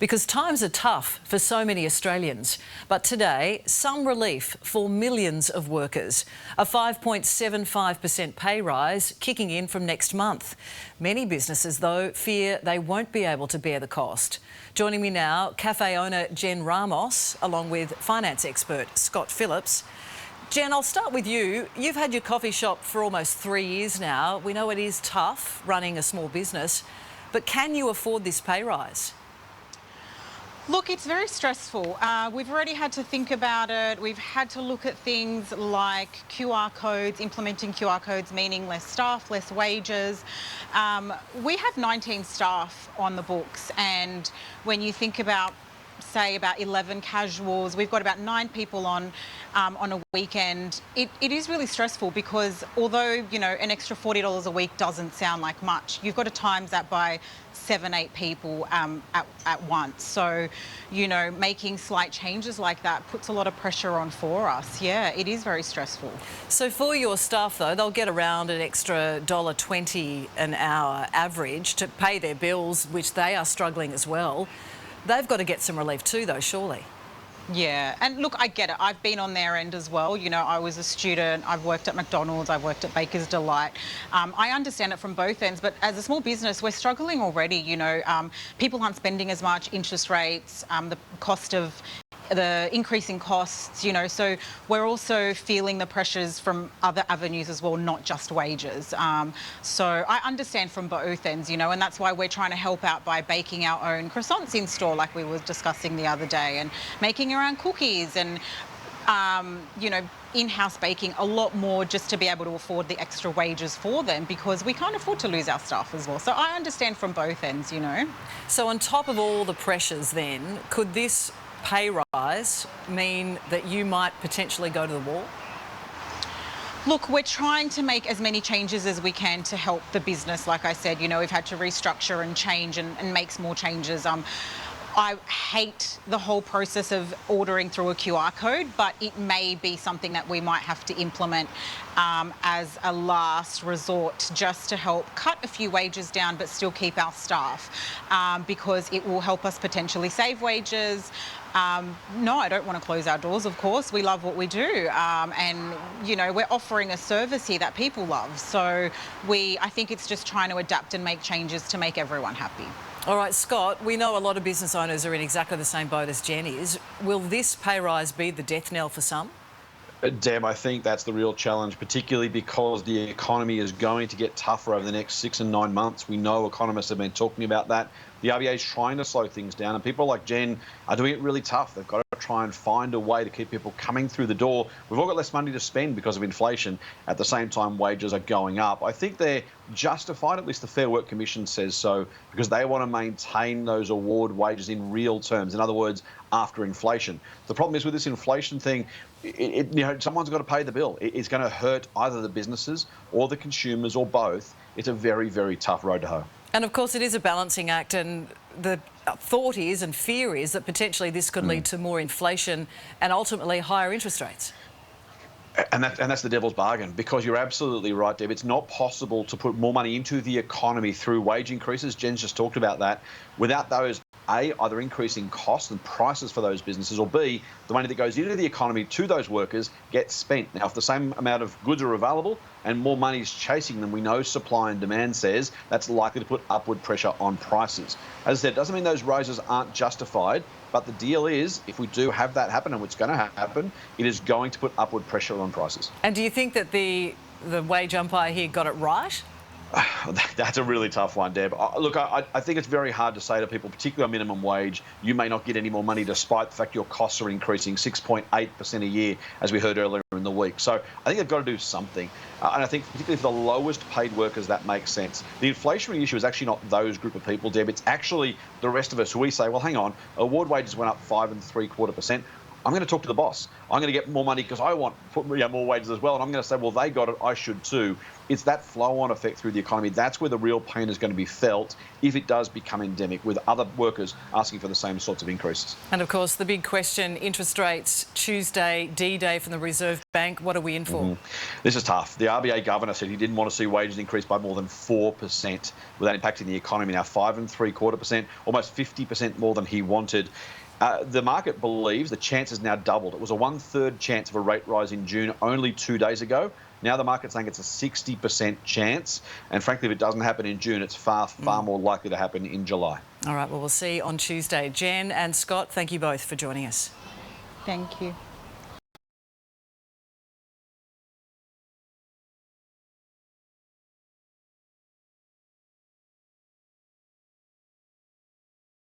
because times are tough for so many Australians. But today, some relief for millions of workers. A 5.75% pay rise kicking in from next month. Many businesses, though, fear they won't be able to bear the cost. Joining me now, cafe owner Jen Ramos, along with finance expert Scott Phillips. Jen, I'll start with you. You've had your coffee shop for almost 3 years now. We know it is tough running a small business, but can you afford this pay rise? Look, it's very stressful. We've already had to think about it. We've had to look at things like QR codes, implementing QR codes, meaning less staff, less wages. We have 19 staff on the books, and when you think about say about 11 casuals, we've got about 9 people on a weekend. It is really stressful because although, you know, an extra $40 a week doesn't sound like much, you've got to times that by 7-8 people at once. So, you know, making slight changes like that puts a lot of pressure on for us. Yeah, it is very stressful. So for your staff, though, they'll get around an extra $1.20 an hour average to pay their bills, which they are struggling as well. They've got to get some relief too, though, surely. Yeah, and look, I get it. I've been on their end as well. You know, I was a student, I've worked at McDonald's, I've worked at Baker's Delight. I understand it from both ends, but as a small business, we're struggling already. You know, people aren't spending as much, interest rates, the cost of the increasing costs, you know, so we're also feeling the pressures from other avenues as well, not just wages. So I understand from both ends, you know, and that's why we're trying to help out by baking our own croissants in store, like we were discussing the other day, and making our own cookies and, you know, in-house baking a lot more just to be able to afford the extra wages for them, because we can't afford to lose our staff as well. So I understand from both ends, you know. So on top of all the pressures then, could this pay rise mean that you might potentially go to the wall? Look, we're trying to make as many changes as we can to help the business. Like I said, you know, we've had to restructure and change and make small changes. I hate the whole process of ordering through a QR code, but it may be something that we might have to implement as a last resort, just to help cut a few wages down but still keep our staff, because it will help us potentially save wages. No, I don't want to close our doors, of course. We love what we do, and, you know, we're offering a service here that people love. So I think it's just trying to adapt and make changes to make everyone happy. All right, Scott, we know a lot of business owners are in exactly the same boat as Jen is. Will this pay rise be the death knell for some? Deb, I think that's the real challenge, particularly because the economy is going to get tougher over the next 6 and 9 months. We know economists have been talking about that. The RBA is trying to slow things down, and people like Jen are doing it really tough. They've got to try and find a way to keep people coming through the door. We've all got less money to spend because of inflation. At the same time, wages are going up. I think they're justified, at least the Fair Work Commission says so, because they want to maintain those award wages in real terms. In other words, after inflation. The problem is with this inflation thing, you know, someone's got to pay the bill. It's going to hurt either the businesses or the consumers or both. It's a very, very tough road to hoe. And of course it is a balancing act, and the thought is and fear is that potentially this could lead to more inflation and ultimately higher interest rates. And that's the devil's bargain, because you're absolutely right, Deb. It's not possible to put more money into the economy through wage increases. Jen's just talked about that. Without those, A, either increasing costs and prices for those businesses, or B, the money that goes into the economy to those workers gets spent. Now, if the same amount of goods are available and more money is chasing them, we know supply and demand says that's likely to put upward pressure on prices. As I said, it doesn't mean those rises aren't justified, but the deal is, if we do have that happen, and it's going to happen, it is going to put upward pressure on prices. And do you think that the wage umpire here got it right? That's a really tough one, Deb. Look, I think it's very hard to say to people, particularly on minimum wage, you may not get any more money despite the fact your costs are increasing 6.8% a year, as we heard earlier in the week. So I think they've got to do something. And I think particularly for the lowest paid workers, that makes sense. The inflationary issue is actually not those group of people, Deb. It's actually the rest of us who we say, well, hang on, award wages went up 5.75%. I'm going to talk to the boss. I'm going to get more money because I want more wages as well. And I'm going to say, well, they got it, I should too. It's that flow-on effect through the economy. That's where the real pain is going to be felt if it does become endemic, with other workers asking for the same sorts of increases. And of course, the big question, interest rates, Tuesday, D-Day from the Reserve Bank. bank. What are we in for? This is tough. The RBA governor said he didn't want to see wages increase by more than 4% without impacting the economy. Now 5.75%, almost 50% more than he wanted. The market believes the chance has now doubled. It was a 1/3 chance of a rate rise in June only 2 days ago. Now the market's saying it's a 60% chance. And frankly, if it doesn't happen in June, it's far more likely to happen in July. All right, well, we'll see on Tuesday. Jen and Scott, thank you both for joining us. Thank you.